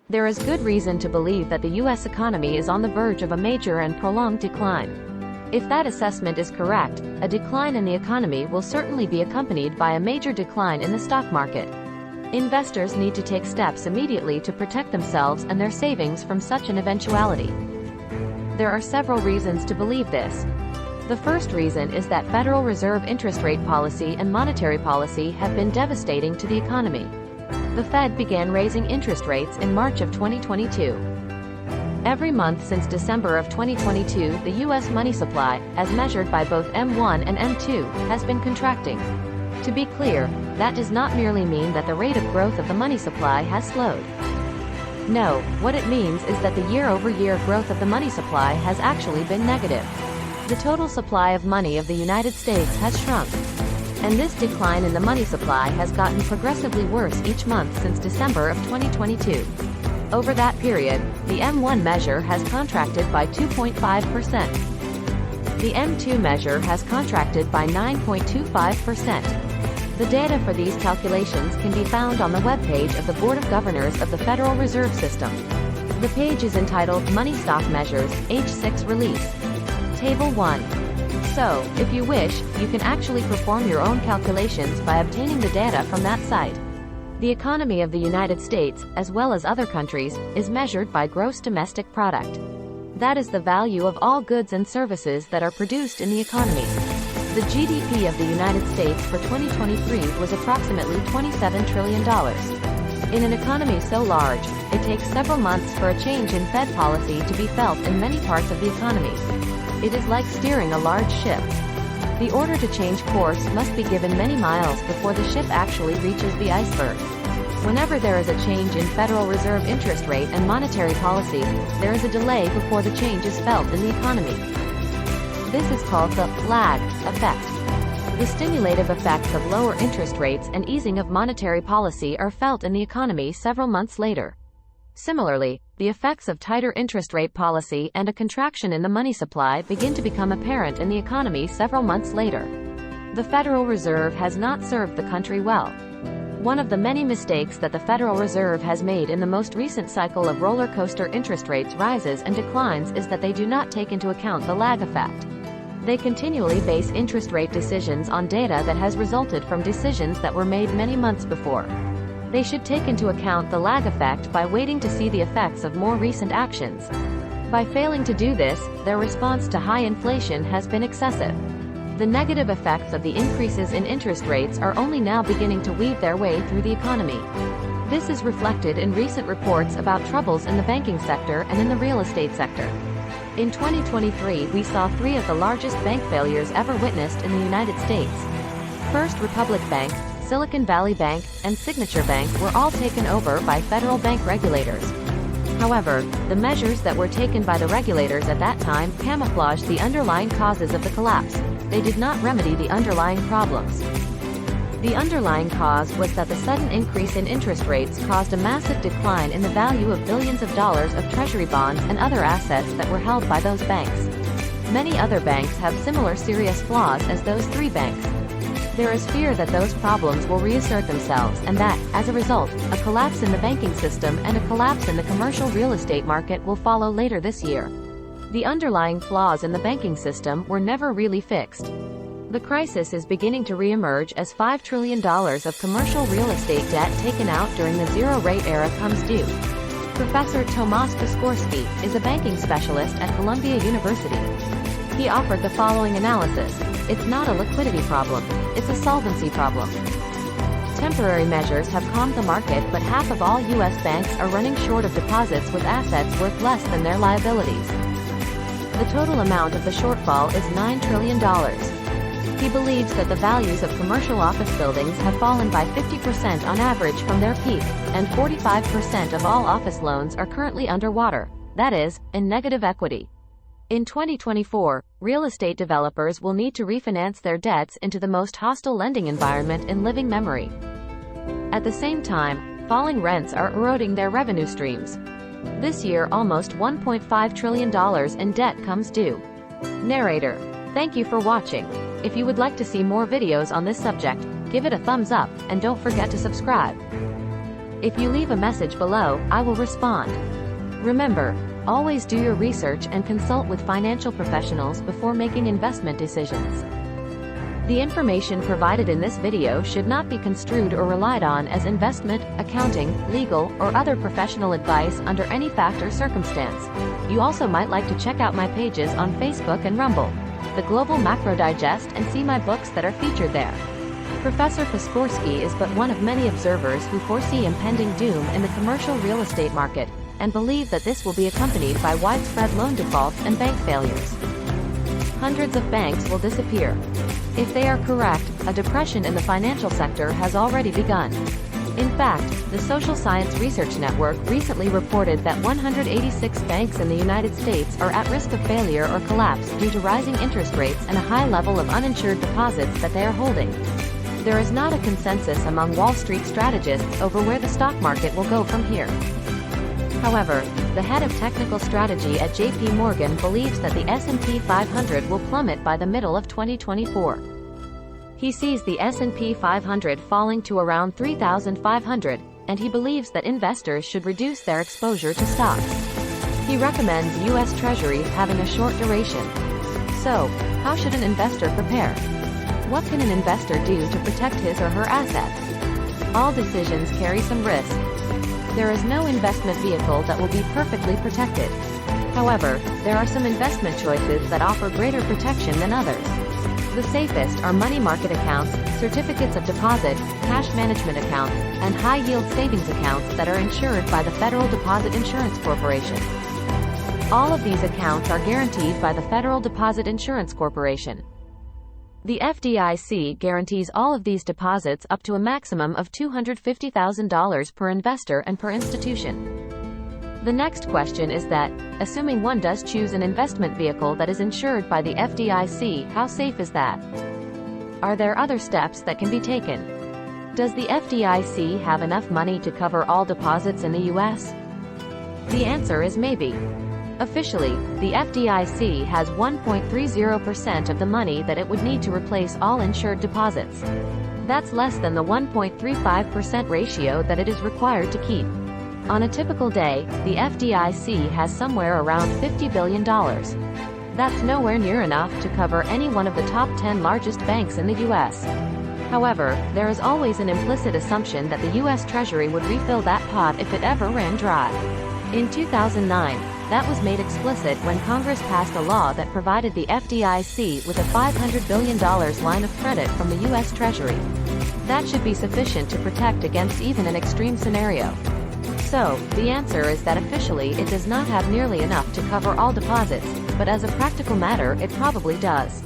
There is good reason to believe that the U.S. economy is on the verge of a major and prolonged decline. If that assessment is correct, a decline in the economy will certainly be accompanied by a major decline in the stock market. Investors need to take steps immediately to protect themselves and their savings from such an eventuality. There are several reasons to believe this. The first reason is that Federal Reserve interest rate policy and monetary policy have been devastating to the economy. The Fed began raising interest rates in March of 2022. Every month since December of 2022, the U.S. money supply, as measured by both M1 and M2, has been contracting. To be clear, that does not merely mean that the rate of growth of the money supply has slowed. No, what it means is that the year-over-year growth of the money supply has actually been negative. The total supply of money of the United States has shrunk. And this decline in the money supply has gotten progressively worse each month since December of 2022. Over that period, the M1 measure has contracted by 2.5%. The M2 measure has contracted by 9.25%. The data for these calculations can be found on the webpage of the Board of Governors of the Federal Reserve System. The page is entitled Money Stock Measures, H6 Release. Table 1. So, if you wish, you can actually perform your own calculations by obtaining the data from that site. The economy of the United States, as well as other countries, is measured by gross domestic product. That is the value of all goods and services that are produced in the economy. The GDP of the United States for 2023 was approximately $27 trillion. In an economy so large, it takes several months for a change in Fed policy to be felt in many parts of the economy. It is like steering a large ship. The order to change course must be given many miles before the ship actually reaches the iceberg. Whenever there is a change in Federal Reserve interest rate and monetary policy, there is a delay before the change is felt in the economy. This is called the lag effect. The stimulative effects of lower interest rates and easing of monetary policy are felt in the economy several months later. Similarly, the effects of tighter interest rate policy and a contraction in the money supply begin to become apparent in the economy several months later. The Federal Reserve has not served the country well. One of the many mistakes that the Federal Reserve has made in the most recent cycle of roller coaster interest rates rises and declines is that they do not take into account the lag effect. They continually base interest rate decisions on data that has resulted from decisions that were made many months before. They should take into account the lag effect by waiting to see the effects of more recent actions. By failing to do this, their response to high inflation has been excessive. The negative effects of the increases in interest rates are only now beginning to weave their way through the economy. This is reflected in recent reports about troubles in the banking sector and in the real estate sector. In 2023, we saw 3 of the largest bank failures ever witnessed in the United States. First Republic Bank, Silicon Valley Bank, and Signature Bank were all taken over by federal bank regulators. However, the measures that were taken by the regulators at that time camouflaged the underlying causes of the collapse. They did not remedy the underlying problems. The underlying cause was that the sudden increase in interest rates caused a massive decline in the value of billions of dollars of treasury bonds and other assets that were held by those banks. Many other banks have similar serious flaws as those 3 banks. There is fear that those problems will reassert themselves and that, as a result, a collapse in the banking system and a collapse in the commercial real estate market will follow later this year. The underlying flaws in the banking system were never really fixed. The crisis is beginning to re-emerge as $5 trillion of commercial real estate debt taken out during the zero-rate era comes due. Professor Tomasz Piskorsky is a banking specialist at Columbia University. He offered the following analysis: it's not a liquidity problem, it's a solvency problem. Temporary measures have calmed the market, but half of all U.S. banks are running short of deposits with assets worth less than their liabilities. The total amount of the shortfall is $9 trillion. He believes that the values of commercial office buildings have fallen by 50% on average from their peak, and 45% of all office loans are currently underwater, that is, in negative equity. In 2024, real estate developers will need to refinance their debts into the most hostile lending environment in living memory. At the same time, falling rents are eroding their revenue streams. This year almost $1.5 trillion in debt comes due. Narrator: thank you for watching. If you would like to see more videos on this subject, give it a thumbs up, and don't forget to subscribe. If you leave a message below, I will respond. Remember, always do your research and consult with financial professionals before making investment decisions. The information provided in this video should not be construed or relied on as investment, accounting, legal, or other professional advice under any fact or circumstance. You also might like to check out my pages on Facebook and Rumble, the Global Macro Digest, and see my books that are featured there. Professor Poskorsky is but one of many observers who foresee impending doom in the commercial real estate market, and believe that this will be accompanied by widespread loan defaults and bank failures. Hundreds of banks will disappear. If they are correct, a depression in the financial sector has already begun. In fact, the Social Science Research Network recently reported that 186 banks in the United States are at risk of failure or collapse due to rising interest rates and a high level of uninsured deposits that they are holding. There is not a consensus among Wall Street strategists over where the stock market will go from here. However, the head of technical strategy at JP Morgan believes that the S&P 500 will plummet by the middle of 2024. He sees the S&P 500 falling to around 3,500, and he believes that investors should reduce their exposure to stocks. He recommends U.S. Treasuries having a short duration. So, how should an investor prepare? What can an investor do to protect his or her assets? All decisions carry some risk. There is no investment vehicle that will be perfectly protected. However, there are some investment choices that offer greater protection than others. The safest are money market accounts, certificates of deposit, cash management accounts, and high-yield savings accounts that are insured by the Federal Deposit Insurance Corporation. All of these accounts are guaranteed by the Federal Deposit Insurance Corporation. The FDIC guarantees all of these deposits up to a maximum of $250,000 per investor and per institution. The next question is that, assuming one does choose an investment vehicle that is insured by the FDIC, how safe is that? Are there other steps that can be taken? Does the FDIC have enough money to cover all deposits in the U.S.? The answer is maybe. Officially, the FDIC has 1.30% of the money that it would need to replace all insured deposits. That's less than the 1.35% ratio that it is required to keep. On a typical day, the FDIC has somewhere around $50 billion. That's nowhere near enough to cover any one of the top 10 largest banks in the U.S. However, there is always an implicit assumption that the U.S. Treasury would refill that pot if it ever ran dry. In 2009, that was made explicit when Congress passed a law that provided the FDIC with a $500 billion line of credit from the U.S. Treasury. That should be sufficient to protect against even an extreme scenario. So, the answer is that officially it does not have nearly enough to cover all deposits, but as a practical matter it probably does.